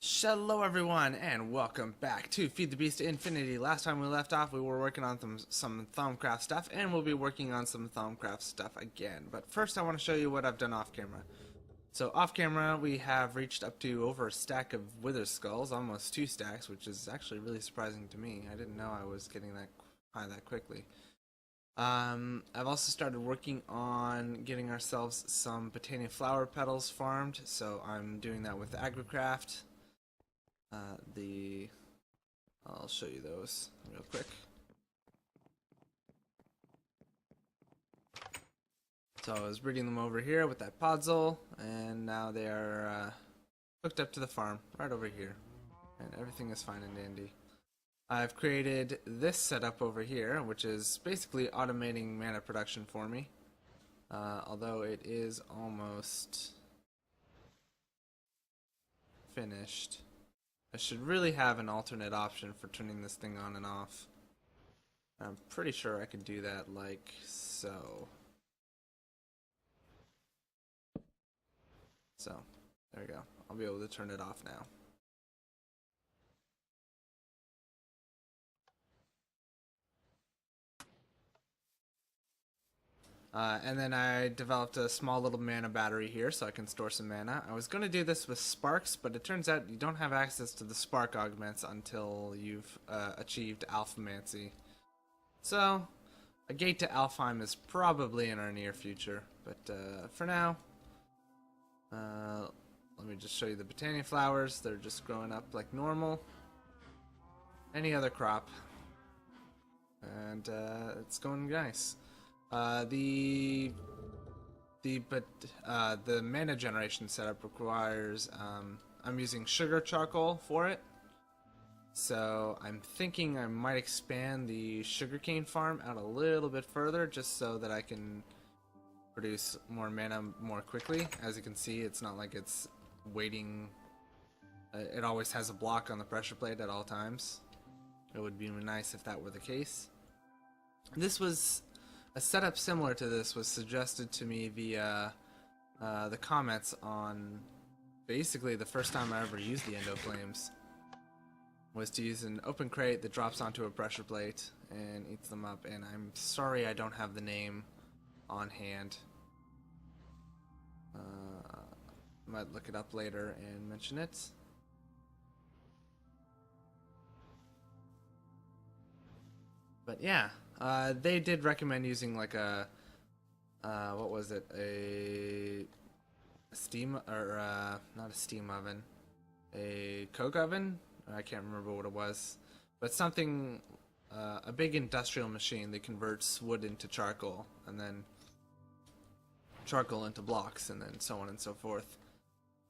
Hello everyone, and welcome back to Feed the Beast Infinity. Last time we left off, we were working on some Thaumcraft stuff, and we'll be working on some Thaumcraft stuff again. But first I want to show you what I've done off camera. So off camera, we have reached up to over a stack of Wither Skulls, almost 2 stacks, which is actually really surprising to me. I didn't know I was getting that high that quickly. I've also started working on getting ourselves some Botania flower petals farmed, so I'm doing that with Agricraft. I'll show you those real quick. So I was breeding them over here with that podzol, and now they are hooked up to the farm right over here, and everything is fine and dandy. I've created this setup over here, which is basically automating mana production for me, although it is almost finished. I should really have an alternate option for turning this thing on and off. I'm pretty sure I could do that like so. So, there we go. I'll be able to turn it off now. And then I developed a small little mana battery here so I can store some mana. I was going to do this with sparks, but it turns out you don't have access to the spark augments until you've achieved Alphamancy. So, a gate to Alfheim is probably in our near future, but for now, let me just show you the Botania flowers. They're just growing up like normal. Any other crop. And it's going nice. The mana generation setup requires I'm using sugar charcoal for it, so I'm thinking I might expand the sugarcane farm out a little bit further just so that I can produce more mana more quickly. As you can see, it's not like it's waiting. It always has a block on the pressure plate at all times. It would be nice if that were the case. A setup similar to this was suggested to me via the comments on basically the first time I ever used the Endo Flames, was to use an open crate that drops onto a pressure plate and eats them up, and I'm sorry I don't have the name on hand. Might look it up later and mention it. But yeah, they did recommend using like a, what was it, a steam, or not a steam oven, a coke oven? I can't remember what it was, but something, a big industrial machine that converts wood into charcoal, and then charcoal into blocks, and then so on and so forth.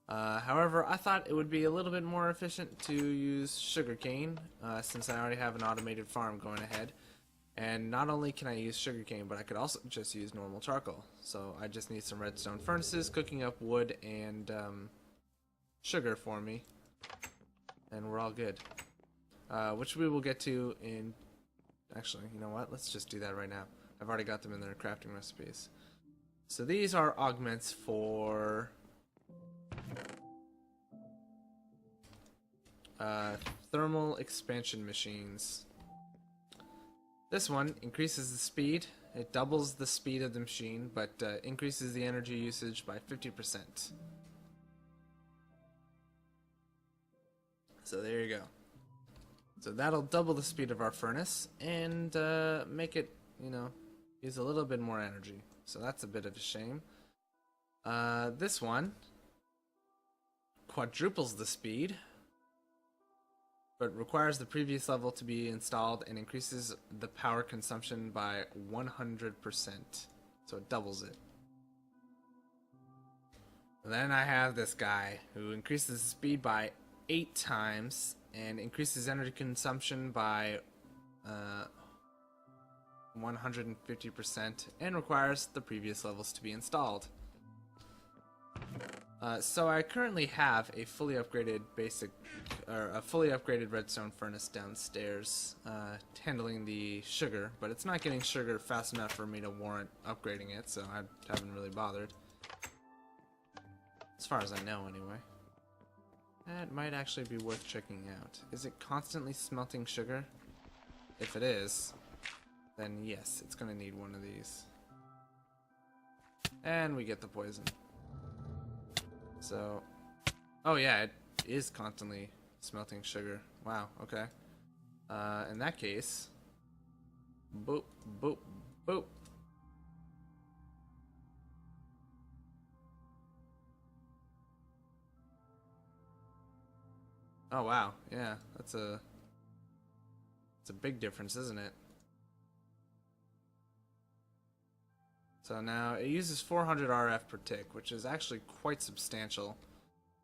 However, I thought it would be a little bit more efficient to use sugarcane, since I already have an automated farm going ahead. And not only can I use sugarcane, but I could also just use normal charcoal. So I just need some redstone furnaces cooking up wood and sugar for me, and we're all good. Which we will get to in... Actually, you know what? Let's just do that right now. I've already got them in their crafting recipes. So these are augments for... thermal expansion machines. This one increases the speed. It doubles the speed of the machine, but increases the energy usage by 50%. So there you go. So that'll double the speed of our furnace and make it, use a little bit more energy. So that's a bit of a shame. This one quadruples the speed, but requires the previous level to be installed and increases the power consumption by 100%. So it doubles it. Then I have this guy who increases the speed by 8 times and increases energy consumption by 150% and requires the previous levels to be installed. So I currently have a fully upgraded redstone furnace downstairs, handling the sugar, but it's not getting sugar fast enough for me to warrant upgrading it, so I haven't really bothered. As far as I know, anyway. that might actually be worth checking out. Is it constantly smelting sugar? If it is, then yes, it's gonna need one of these. And we get the poison. So, oh yeah, it is constantly smelting sugar. Wow, okay. In that case, boop, boop, boop. Oh wow, yeah, it's a big difference, isn't it? So now it uses 400 RF per tick, which is actually quite substantial.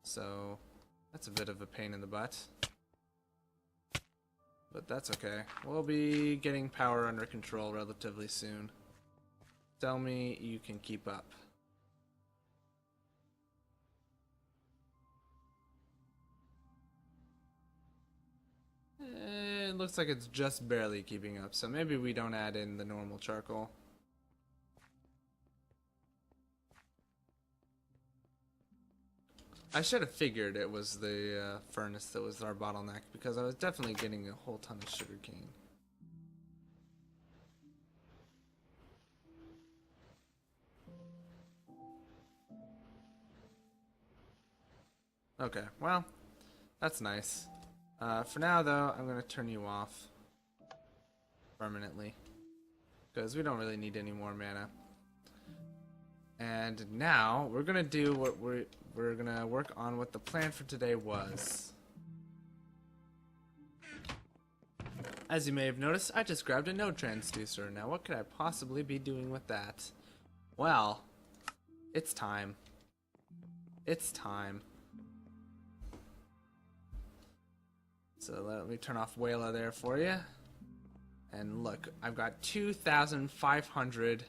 So that's a bit of a pain in the butt. But that's okay. We'll be getting power under control relatively soon. Tell me you can keep up. It looks like it's just barely keeping up, so maybe we don't add in the normal charcoal. I should have figured it was the furnace that was our bottleneck, because I was definitely getting a whole ton of sugarcane. Okay, well, that's nice. For now, though, I'm going to turn you off permanently, because we don't really need any more mana. And now, we're going to do what we're going to work on what the plan for today was. As you may have noticed, I just grabbed a node transducer. Now, what could I possibly be doing with that? Well, it's time. It's time. So let me turn off Wayla there for you. And look, I've got 2,500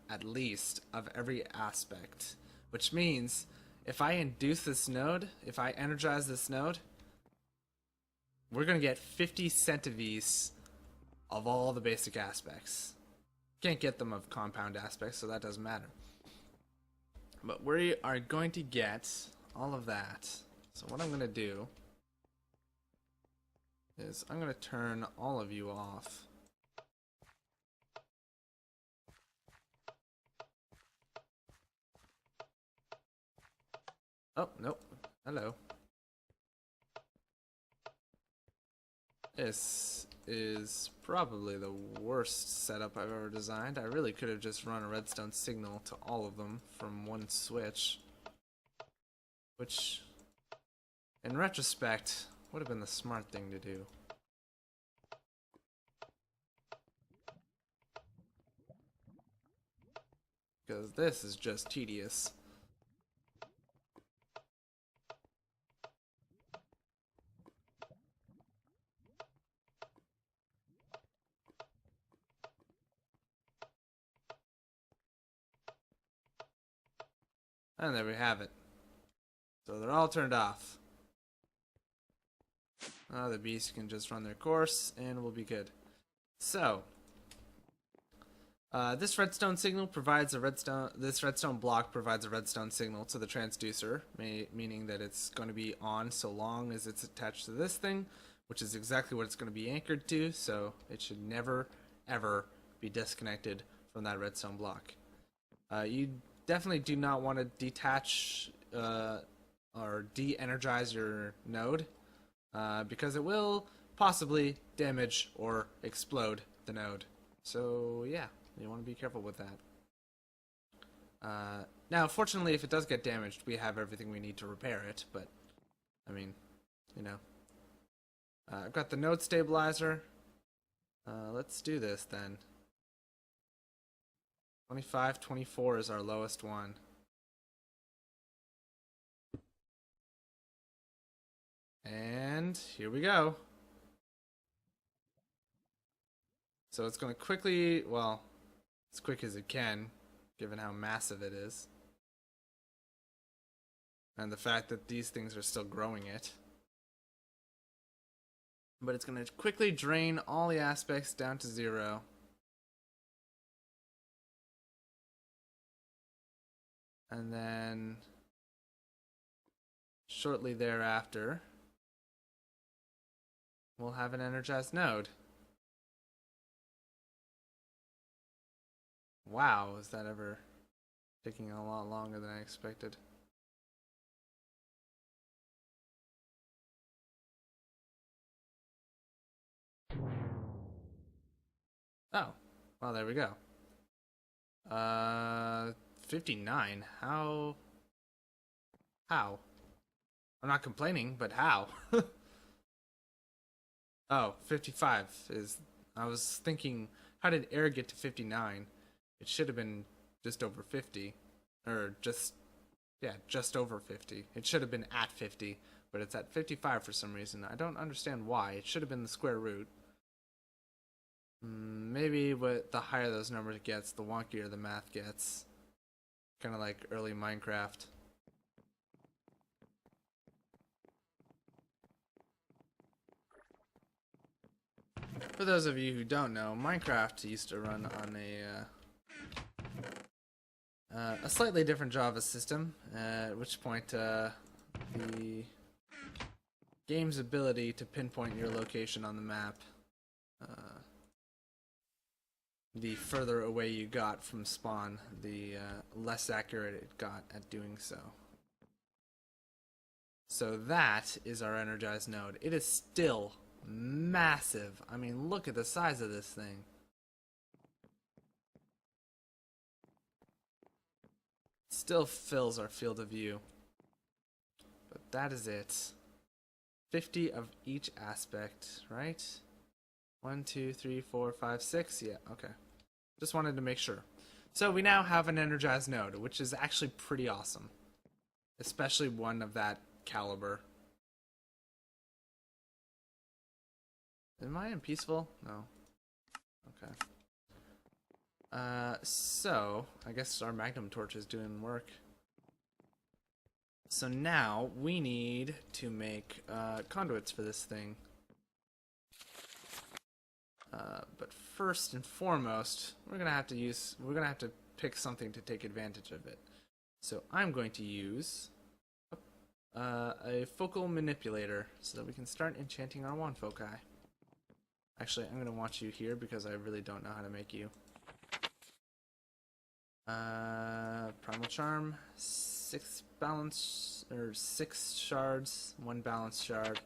at least of every aspect. Which means if I induce this node, if I energize this node, we're going to get 50 centivis of all the basic aspects. Can't get them of compound aspects, so that doesn't matter. But we are going to get all of that. So what I'm going to do is I'm going to turn all of you off. Oh, nope. Hello. This is probably the worst setup I've ever designed. I really could have just run a redstone signal to all of them from one switch, which, in retrospect, would have been the smart thing to do. Because this is just tedious. And there we have it. So they're all turned off. The beasts can just run their course and we'll be good. So, this redstone signal provides a this redstone block provides a redstone signal to the transducer, meaning that it's going to be on so long as it's attached to this thing, which is exactly what it's going to be anchored to, so it should never, ever be disconnected from that redstone block. You definitely do not want to detach or de-energize your node, because it will possibly damage or explode the node. So yeah, you want to be careful with that. Now, fortunately, if it does get damaged, we have everything we need to repair it, but, I mean, you know. I've got the node stabilizer. Let's do this then. 25, 24 is our lowest one. And here we go. So it's going to quickly, well, as quick as it can, given how massive it is. And the fact that these things are still growing it. But it's going to quickly drain all the aspects down to 0. And then shortly thereafter, we'll have an energized node. Wow, is that ever taking a lot longer than I expected? Oh, well, there we go. 59. How? How? I'm not complaining, but how? Oh, 55 is... I was thinking, how did air get to 59? It should have been just over 50. Or just... yeah, just over 50. It should have been at 50, but it's at 55 for some reason. I don't understand why. It should have been the square root. Maybe the higher those numbers gets, the wonkier the math gets. Kind of like early Minecraft. For those of you who don't know, Minecraft used to run on a slightly different Java system, at which point the game's ability to pinpoint your location on the map, the further away you got from spawn, the less accurate it got at doing so. So that is our Energized Node. It is still massive. I mean, look at the size of this thing. It still fills our field of view. But that is it. 50 of each aspect, right? 1, 2, 3, 4, 5, 6. Yeah, okay. Just wanted to make sure. So we now have an Energized Node, which is actually pretty awesome. Especially one of that caliber. Am I in peaceful? No. Okay. So, I guess our magnum torch is doing work. So now, we need to make conduits for this thing. But first and foremost, we're gonna have to pick something to take advantage of it. So I'm going to use a focal manipulator so that we can start enchanting our wand foci. Actually, I'm gonna want you here because I really don't know how to make you. Primal Charm, 6 shards, 1 balance shard.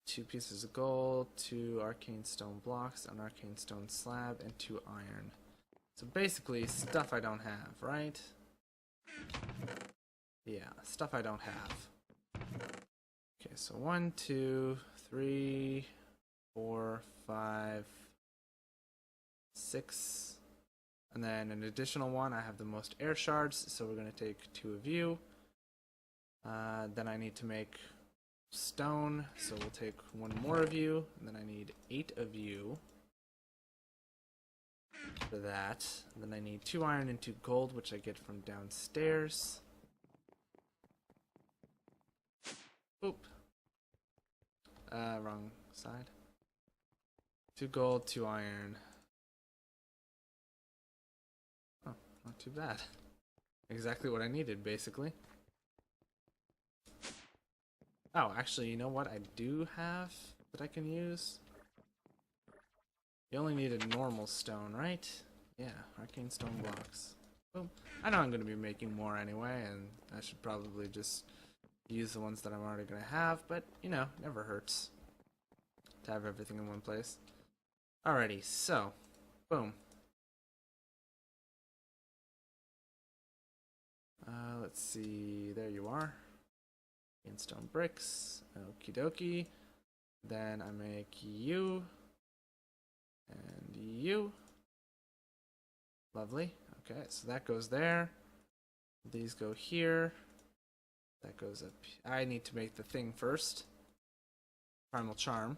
2 pieces of gold, 2 arcane stone blocks, an arcane stone slab, and 2 iron. So basically, stuff I don't have, right? Yeah, stuff I don't have. Okay, so 1, 2, 3, 4, 5, 6. And then an additional one, I have the most air shards, so we're going to take 2 of you. Then I need to make stone, so we'll take 1 more of you, and then I need 8 of you for that. And then I need 2 iron and 2 gold, which I get from downstairs. Oop. Wrong side. 2 gold, 2 iron. Oh, not too bad. Exactly what I needed, basically. Oh, actually, you know what I do have that I can use? You only need a normal stone, right? Yeah, arcane stone blocks. Boom. I know I'm going to be making more anyway, and I should probably just use the ones that I'm already going to have, but, you know, never hurts to have everything in one place. Alrighty, so, boom. Let's see, there you are. In stone bricks, okie dokie. Then I make you and you. Lovely. Okay, so that goes there. These go here. That goes up. I need to make the thing first. Primal Charm.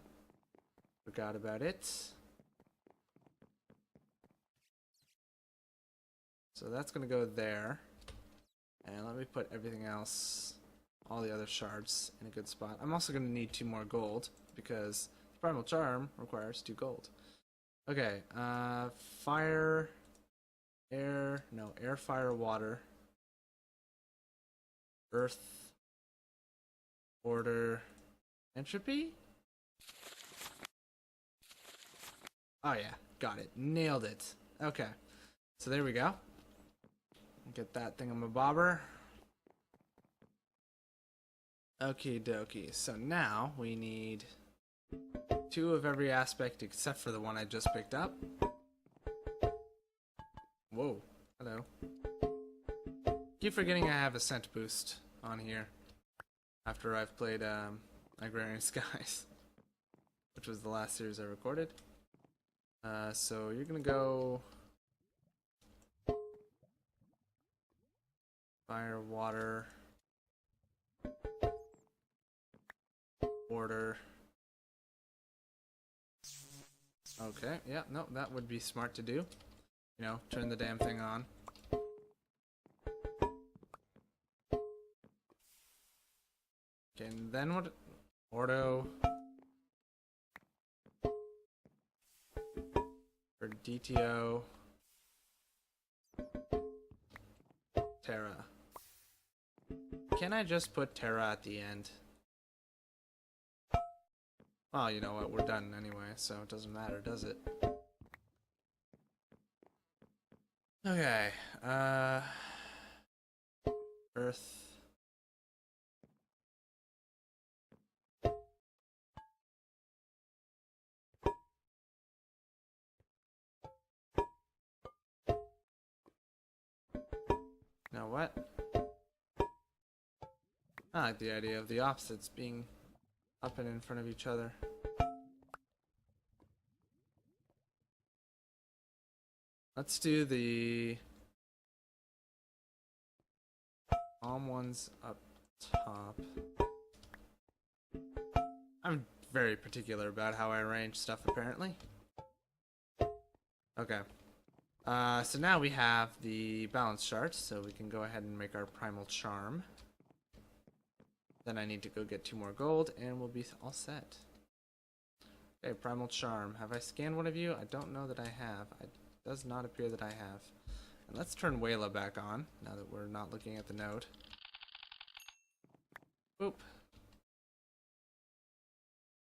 Forgot about it. So that's gonna go there. And let me put everything else, all the other shards, in a good spot. I'm also going to need 2 more gold, because the Primal Charm requires 2 gold. Okay, fire, air, no, air, fire, water, earth, order, Entropy? Oh yeah, got it. Nailed it. Okay. So there we go. Get that thingamabobber. Okie dokie. So now we need 2 of every aspect except for the one I just picked up. Whoa. Hello. Keep forgetting I have a scent boost on here after I've played Agrarian Skies, which was the last series I recorded. So you're gonna go fire, water, order. Okay, yeah, no, that would be smart to do. You know, turn the damn thing on. Okay, and then what? Ordo. For DTO. Terra. Can I just put Terra at the end? Well, you know what, we're done anyway, so it doesn't matter, does it? Okay, Earth. Now what? I like the idea of the opposites being up and in front of each other. Let's do the calm ones up top. I'm very particular about how I arrange stuff, apparently. Okay. So now we have the balance chart, so we can go ahead and make our Primal Charm. Then I need to go get 2 more gold, and we'll be all set. Okay, Primal Charm. Have I scanned one of you? I don't know that I have. It does not appear that I have. And let's turn Wayla back on, now that we're not looking at the node. Boop.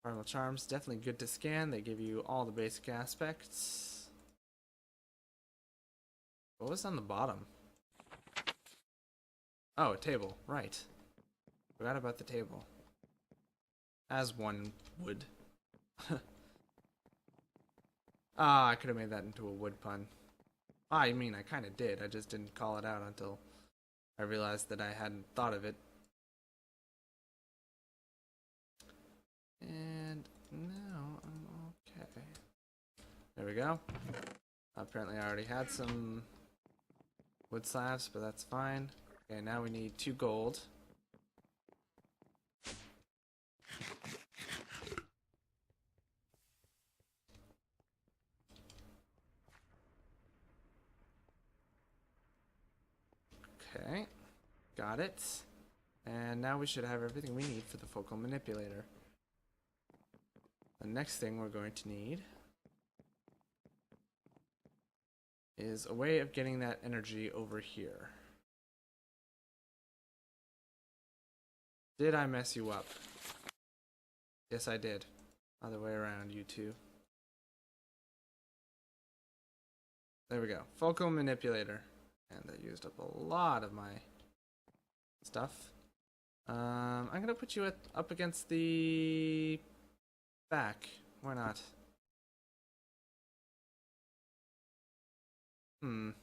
Primal Charms, definitely good to scan. They give you all the basic aspects. What was on the bottom? Oh, a table. Right. Forgot about the table. As one would. Ah, I could have made that into a wood pun. I mean, I kind of did. I just didn't call it out until I realized that I hadn't thought of it. And now I'm okay. There we go. Apparently I already had some wood slabs, but that's fine. Okay, now we need 2 gold. Okay, got it. And now we should have everything we need for the focal manipulator. The next thing we're going to need is a way of getting that energy over here. Did I mess you up? Yes, I did. Other way around, you two. There we go. Focal manipulator. And that used up a lot of my stuff. I'm gonna put you up against the back. Why not? The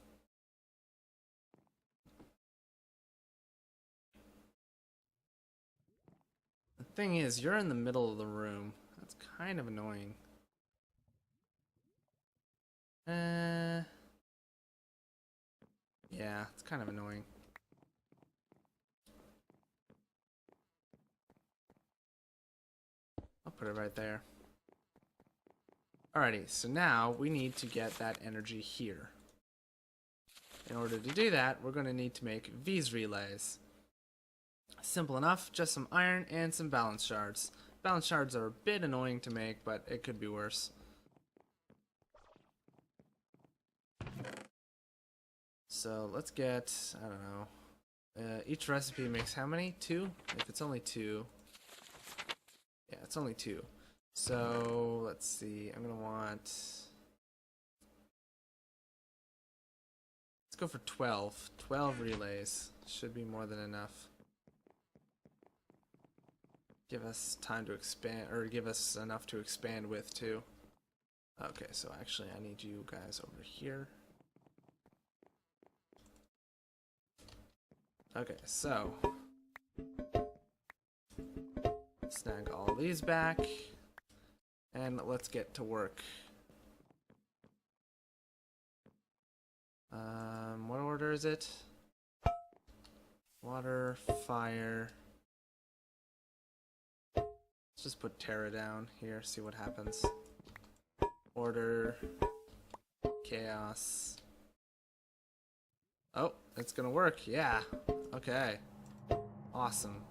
thing is, you're in the middle of the room. That's kind of annoying. Yeah, it's kind of annoying. I'll put it right there. Alrighty, so now we need to get that energy here. In order to do that, we're going to need to make these relays. Simple enough, just some iron and some balance shards. Balance shards are a bit annoying to make, but it could be worse. So let's get, I don't know, each recipe makes how many? 2? If it's only 2, Yeah, it's only 2. So let's see. I'm gonna want. Let's go for 12. 12 relays should be more than enough. Give us time to expand, or give us enough to expand with too. Okay, so actually I need you guys over here. Okay, so snag all these back, and let's get to work. What order is it? Water, fire. Let's just put Terra down here, see what happens. Order, chaos. Oh, it's gonna work, yeah. Okay. Awesome.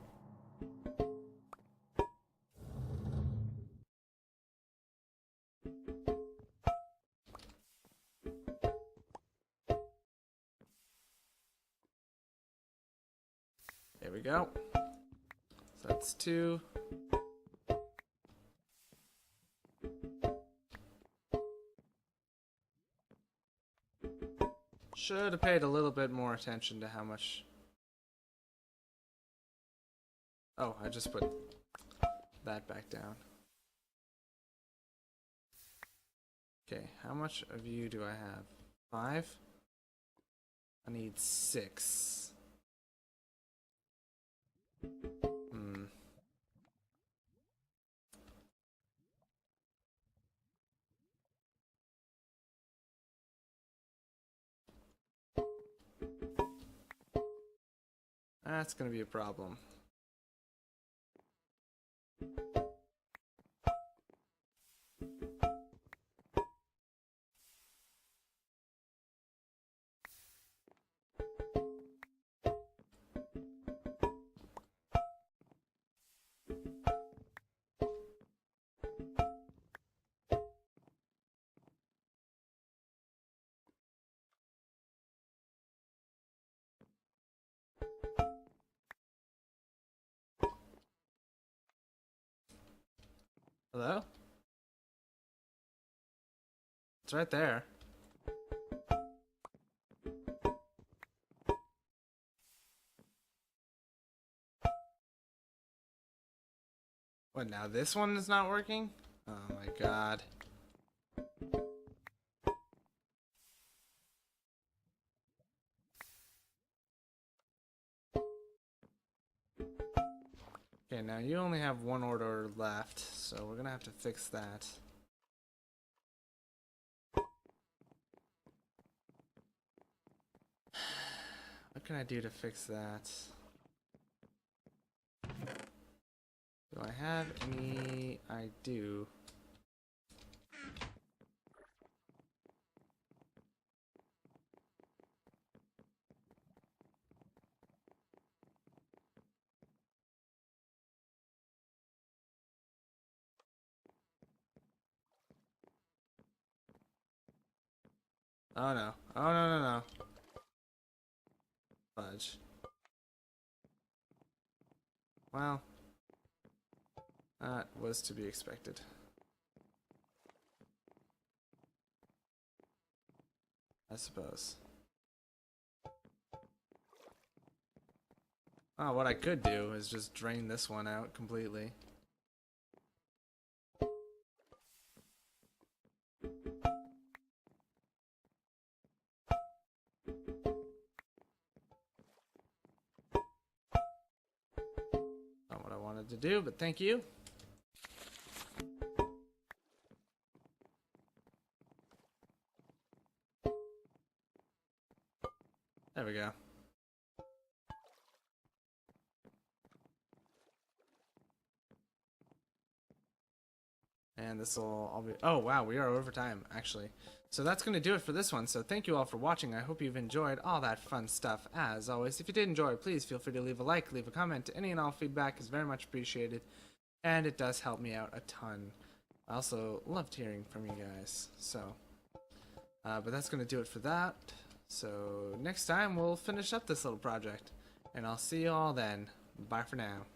There we go. So that's 2. Should have paid a little bit more attention to how much. Oh, I just put that back down. Okay, how much of you do I have? 5? I need 6. That's gonna be a problem. Hello? It's right there. What, now this one is not working? Oh my god. Okay, now you only have 1 order left, so we're gonna have to fix that. What can I do to fix that? Do I have any? I do. Oh no. Oh no, no, no. Fudge. Well, that was to be expected. I suppose. Oh, what I could do is just drain this one out completely. Not what I wanted to do, but thank you. There we go. And this will all be... Oh, wow, we are over time, actually. So that's going to do it for this one. So thank you all for watching. I hope you've enjoyed all that fun stuff. As always, if you did enjoy, please feel free to leave a like, leave a comment. Any and all feedback is very much appreciated. And it does help me out a ton. I also loved hearing from you guys. So, but that's going to do it for that. So next time we'll finish up this little project. And I'll see you all then. Bye for now.